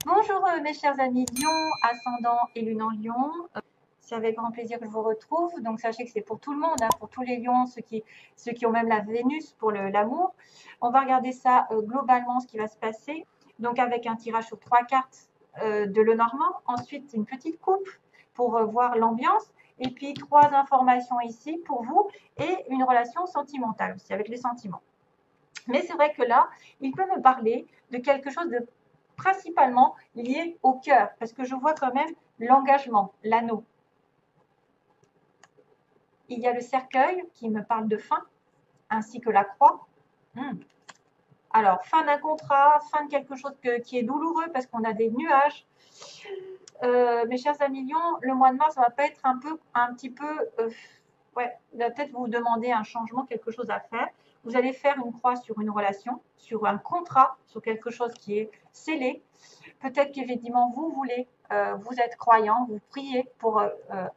Bonjour mes chers amis Lion, ascendant et lune en Lion. C'est avec grand plaisir que je vous retrouve. Donc sachez que c'est pour tout le monde, hein, pour tous les lions, ceux qui ont même la Vénus pour l'amour. On va regarder ça globalement, ce qui va se passer. Donc avec un tirage sur 3 cartes de Lenormand. Ensuite, une petite coupe pour voir l'ambiance. Et puis 3 informations ici pour vous et une relation sentimentale aussi avec les sentiments. Mais c'est vrai que là, il peut me parler de quelque chose de principalement lié au cœur, parce que je vois quand même l'engagement, l'anneau. Il y a le cercueil qui me parle de fin, ainsi que la croix. Alors, fin d'un contrat, fin de quelque chose qui est douloureux parce qu'on a des nuages. Mes chers amis Lions, le mois de mars, ça va pas être un petit peu, ouais, il va peut-être vous demander un changement, quelque chose à faire. Vous allez faire une croix sur une relation, sur un contrat, sur quelque chose qui est scellé. Peut-être qu'effectivement, vous voulez, vous êtes croyant, vous priez pour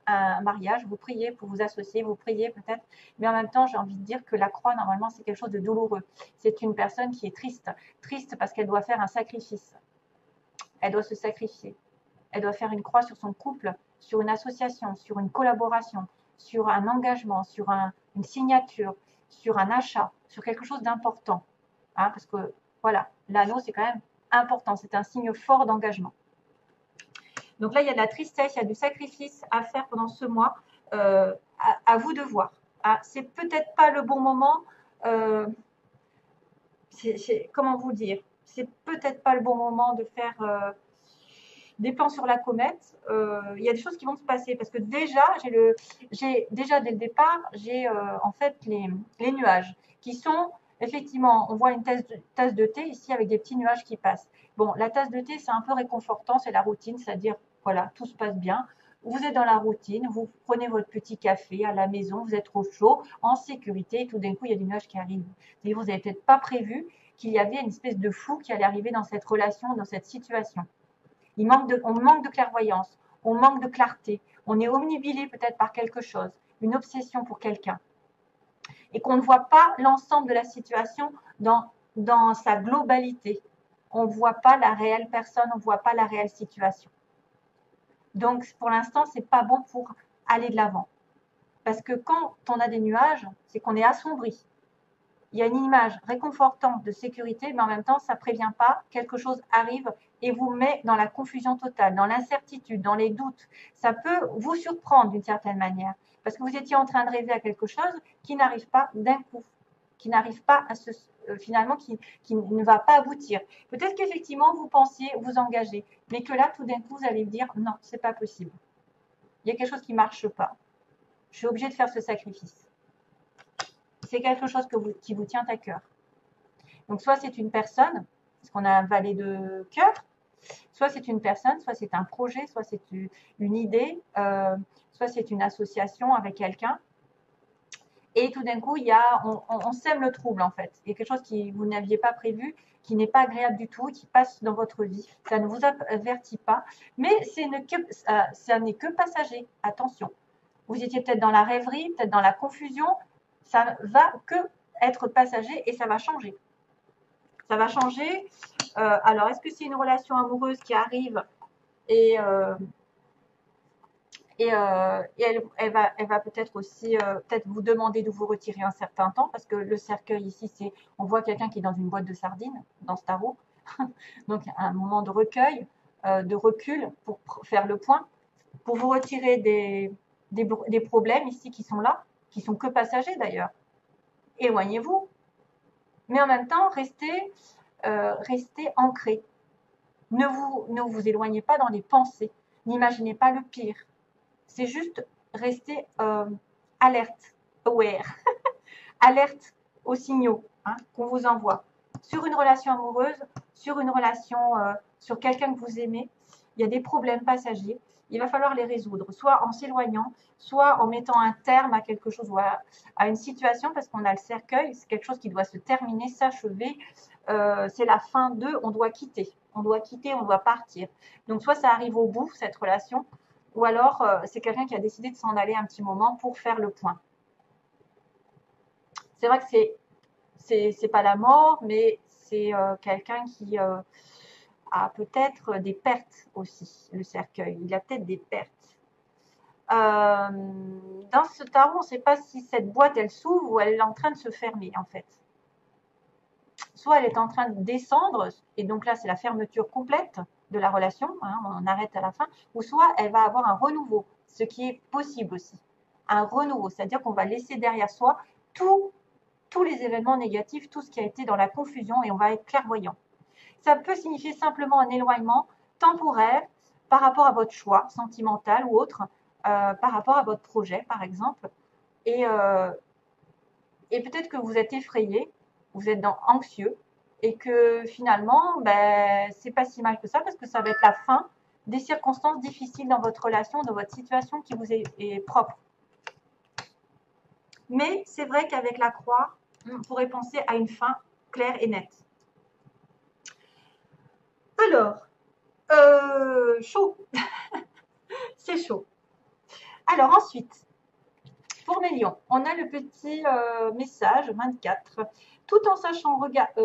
un mariage, vous priez pour vous associer, vous priez peut-être, mais en même temps, j'ai envie de dire que la croix, normalement, c'est quelque chose de douloureux. C'est une personne qui est triste, triste parce qu'elle doit faire un sacrifice. Elle doit se sacrifier. Elle doit faire une croix sur son couple, sur une association, sur une collaboration, sur un engagement, sur une signature, sur un achat, sur quelque chose d'important. Hein, parce que voilà, l'anneau, c'est quand même important, c'est un signe fort d'engagement. Donc là, il y a de la tristesse, il y a du sacrifice à faire pendant ce mois. À vous de voir. Ah, c'est peut-être pas le bon moment. Euh, comment vous dire? C'est peut-être pas le bon moment de faire des plans sur la comète. Il y a des choses qui vont se passer parce que déjà, déjà dès le départ, j'ai en fait les nuages qui sont effectivement, on voit une tasse de thé ici avec des petits nuages qui passent. Bon, la tasse de thé, c'est un peu réconfortant, c'est la routine, c'est-à-dire, voilà, tout se passe bien. Vous êtes dans la routine, vous prenez votre petit café à la maison, vous êtes au chaud, en sécurité, et tout d'un coup, il y a des nuages qui arrivent. Et vous n'avez peut-être pas prévu qu'il y avait une espèce de flou qui allait arriver dans cette relation, dans cette situation. On manque de clairvoyance, on manque de clarté, on est omnibilé peut-être par quelque chose, une obsession pour quelqu'un, et qu'on ne voit pas l'ensemble de la situation dans sa globalité. On ne voit pas la réelle personne, on ne voit pas la réelle situation. Donc, pour l'instant, ce n'est pas bon pour aller de l'avant. Parce que quand on a des nuages, c'est qu'on est assombri. Il y a une image réconfortante de sécurité, mais en même temps, ça ne prévient pas, quelque chose arrive et vous met dans la confusion totale, dans l'incertitude, dans les doutes. Ça peut vous surprendre d'une certaine manière, parce que vous étiez en train de rêver à quelque chose qui n'arrive pas d'un coup, qui n'arrive pas à finalement, qui ne va pas aboutir. Peut-être qu'effectivement, vous pensiez vous engager, mais que là, tout d'un coup, vous allez dire non, c'est pas possible. Il y a quelque chose qui ne marche pas. Je suis obligée de faire ce sacrifice. C'est quelque chose qui vous tient à cœur. Donc, soit c'est une personne, parce qu'on a un valet de cœur, soit c'est une personne, soit c'est un projet, soit c'est une idée, soit c'est une association avec quelqu'un. Et tout d'un coup, on sème le trouble en fait. Il y a quelque chose que vous n'aviez pas prévu, qui n'est pas agréable du tout, qui passe dans votre vie. Ça ne vous avertit pas, mais ça n'est que passager. Attention. Vous étiez peut-être dans la rêverie, peut-être dans la confusion. Ça va que être passager et ça va changer. Ça va changer. Alors, est-ce que c'est une relation amoureuse qui arrive et, euh, elle va peut-être aussi peut-être vous demander de vous retirer un certain temps parce que le cercueil ici, on voit quelqu'un qui est dans une boîte de sardines dans ce tarot. Donc, un moment de recueil, de recul pour faire le point, pour vous retirer des problèmes ici qui sont là, qui sont que passagers d'ailleurs. Éloignez-vous, mais en même temps, restez ancré. Ne vous éloignez pas dans les pensées. N'imaginez pas le pire. C'est juste rester alerte, aware, alerte aux signaux qu'on vous envoie. Sur une relation amoureuse, sur une relation, sur quelqu'un que vous aimez, il y a des problèmes passagers. Il va falloir les résoudre, soit en s'éloignant, soit en mettant un terme à quelque chose ou à une situation, parce qu'on a le cercueil, c'est quelque chose qui doit se terminer, s'achever. C'est la fin de, on doit quitter, on doit partir. Donc soit ça arrive au bout, cette relation, ou alors c'est quelqu'un qui a décidé de s'en aller un petit moment pour faire le point. C'est vrai que c'est pas la mort, mais c'est quelqu'un qui a peut-être des pertes aussi, le cercueil. Il a peut-être des pertes. Dans ce tarot, on ne sait pas si cette boîte, elle s'ouvre ou elle est en train de se fermer, en fait. Soit elle est en train de descendre, et donc là, c'est la fermeture complète de la relation, hein, on arrête à la fin, ou soit elle va avoir un renouveau, ce qui est possible aussi. Un renouveau, c'est-à-dire qu'on va laisser derrière soi tous les événements négatifs, tout ce qui a été dans la confusion, et on va être clairvoyant. Ça peut signifier simplement un éloignement temporaire par rapport à votre choix sentimental ou autre, par rapport à votre projet, par exemple. Et peut-être que vous êtes effrayé, vous êtes anxieux, et que finalement, ben, c'est pas si mal que ça, parce que ça va être la fin des circonstances difficiles dans votre relation, dans votre situation qui vous est propre. Mais c'est vrai qu'avec la croix, on pourrait penser à une fin claire et nette. Alors, chaud. C'est chaud. Alors ensuite, pour mes lions, on a le petit message 24. Tout en sachant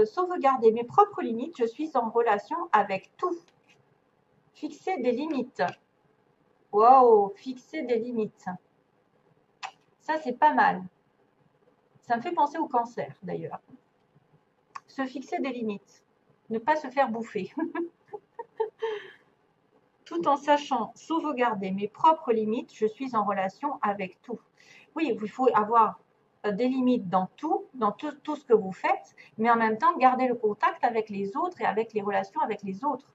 sauvegarder mes propres limites, je suis en relation avec tout. Fixer des limites. Wow, fixer des limites. Ça, c'est pas mal. Ça me fait penser au cancer, d'ailleurs. Se fixer des limites. Ne pas se faire bouffer. Tout en sachant sauvegarder mes propres limites, je suis en relation avec tout. Oui, il faut avoir des limites dans tout ce que vous faites, mais en même temps, garder le contact avec les autres et avec les relations avec les autres.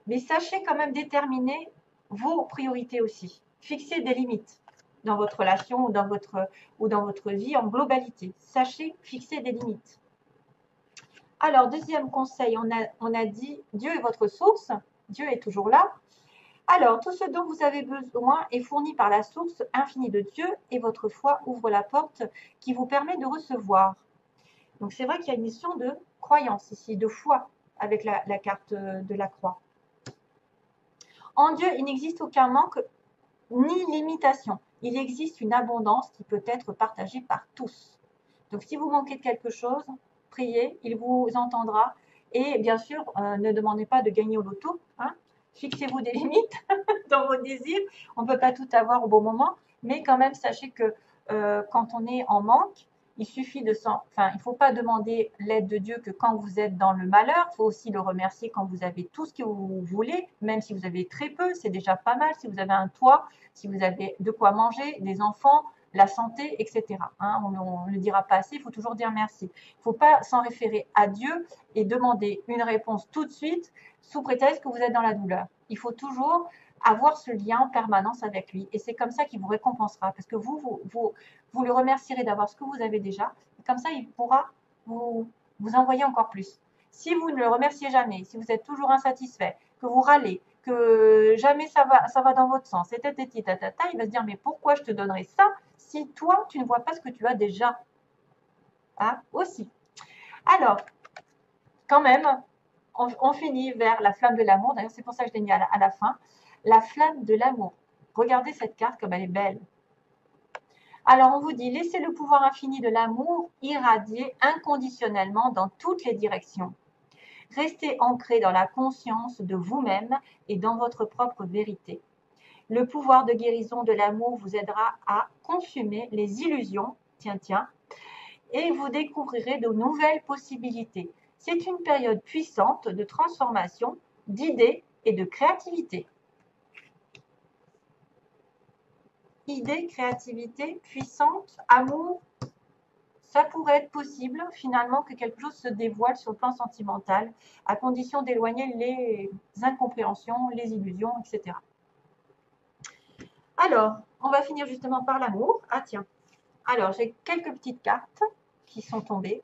Mais sachez quand même déterminer vos priorités aussi. Fixez des limites dans votre relation ou dans votre vie en globalité. Sachez fixer des limites. Alors, deuxième conseil, on a dit Dieu est votre source. Dieu est toujours là. Alors, tout ce dont vous avez besoin est fourni par la source infinie de Dieu et votre foi ouvre la porte qui vous permet de recevoir. Donc, c'est vrai qu'il y a une notion de croyance ici, de foi avec la carte de la croix. En Dieu, il n'existe aucun manque ni limitation. Il existe une abondance qui peut être partagée par tous. Donc, si vous manquez de quelque chose, priez, il vous entendra. Et bien sûr, ne demandez pas de gagner au loto. Hein. Fixez-vous des limites dans vos désirs. On ne peut pas tout avoir au bon moment, mais quand même, sachez que quand on est en manque, il suffit il ne faut pas demander l'aide de Dieu que quand vous êtes dans le malheur. Il faut aussi le remercier quand vous avez tout ce que vous voulez, même si vous avez très peu, c'est déjà pas mal. Si vous avez un toit, si vous avez de quoi manger, des enfants, la santé, etc. Hein, on ne le dira pas assez, il faut toujours dire merci. Il ne faut pas s'en référer à Dieu et demander une réponse tout de suite sous prétexte que vous êtes dans la douleur. Il faut toujours avoir ce lien en permanence avec lui. Et c'est comme ça qu'il vous récompensera. Parce que vous le remercierez d'avoir ce que vous avez déjà. Et comme ça, il pourra vous envoyer encore plus. Si vous ne le remerciez jamais, si vous êtes toujours insatisfait, que vous râlez, que jamais ça va dans votre sens, et il va se dire, mais pourquoi je te donnerais ça si toi, tu ne vois pas ce que tu as déjà, hein, aussi. Alors, quand même, on finit vers la flamme de l'amour. D'ailleurs, c'est pour ça que je l'ai mis à la fin. La flamme de l'amour. Regardez cette carte comme elle est belle. Alors, on vous dit, laissez le pouvoir infini de l'amour irradier inconditionnellement dans toutes les directions. Restez ancré dans la conscience de vous-même et dans votre propre vérité. Le pouvoir de guérison de l'amour vous aidera à consumer les illusions, et vous découvrirez de nouvelles possibilités. C'est une période puissante de transformation, d'idées et de créativité. Idées, créativité, puissante, amour, ça pourrait être possible finalement que quelque chose se dévoile sur le plan sentimental, à condition d'éloigner les incompréhensions, les illusions, etc. Alors, on va finir justement par l'amour. Ah tiens, alors j'ai quelques petites cartes qui sont tombées,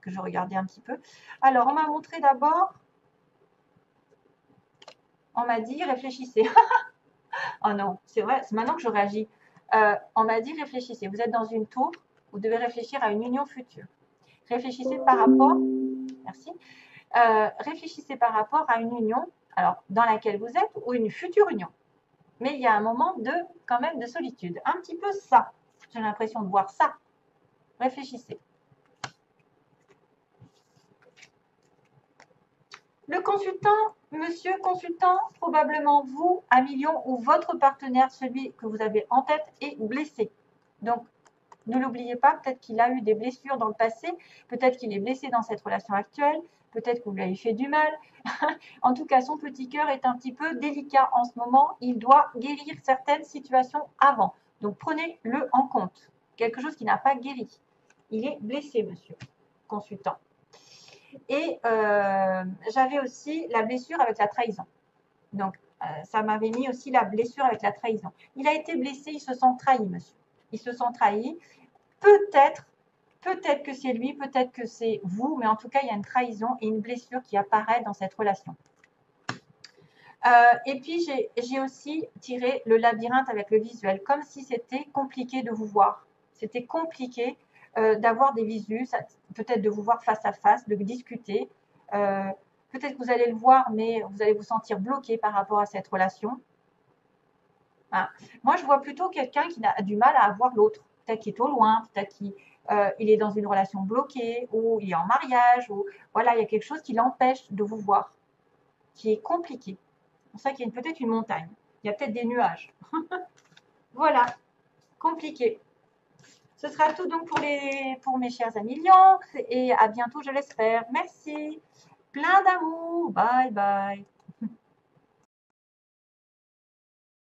que je regardais un petit peu. Alors, on m'a montré d'abord, on m'a dit réfléchissez. Oh non, c'est vrai, c'est maintenant que je réagis. On m'a dit réfléchissez. Vous êtes dans une tour, vous devez réfléchir à une union future. Réfléchissez par rapport, merci. Réfléchissez par rapport à une union, alors dans laquelle vous êtes ou une future union. Mais il y a un moment quand même de solitude. Un petit peu ça. J'ai l'impression de voir ça. Réfléchissez. Le consultant, monsieur consultant, probablement vous, à million, ou votre partenaire, celui que vous avez en tête, est blessé. Donc, ne l'oubliez pas, peut-être qu'il a eu des blessures dans le passé, peut-être qu'il est blessé dans cette relation actuelle, peut-être que vous lui avez fait du mal. En tout cas, son petit cœur est un petit peu délicat en ce moment. Il doit guérir certaines situations avant. Donc, prenez-le en compte. Quelque chose qui n'a pas guéri. Il est blessé, monsieur consultant. Et j'avais aussi la blessure avec la trahison. Donc, ça m'avait mis aussi la blessure avec la trahison. Il a été blessé, il se sent trahi, monsieur. Il se sent trahi. Peut-être que c'est lui, peut-être que c'est vous, mais en tout cas, il y a une trahison et une blessure qui apparaît dans cette relation. Et puis, j'ai aussi tiré le labyrinthe avec le visuel, comme si c'était compliqué de vous voir. C'était compliqué d'avoir des visus, peut-être de vous voir face à face, de discuter. Peut-être que vous allez le voir, mais vous allez vous sentir bloqué par rapport à cette relation. Hein. Moi, je vois plutôt quelqu'un qui a du mal à avoir l'autre. Peut-être qu'il est au loin, peut-être qu'il est dans une relation bloquée, ou il est en mariage, ou voilà, il y a quelque chose qui l'empêche de vous voir, qui est compliqué. C'est pour ça qu'il y a peut-être une montagne. Il y a peut-être des nuages. Voilà, compliqué. Ce sera tout donc pour mes chers amis lions et à bientôt, je l'espère. Merci. Plein d'amour. Bye bye.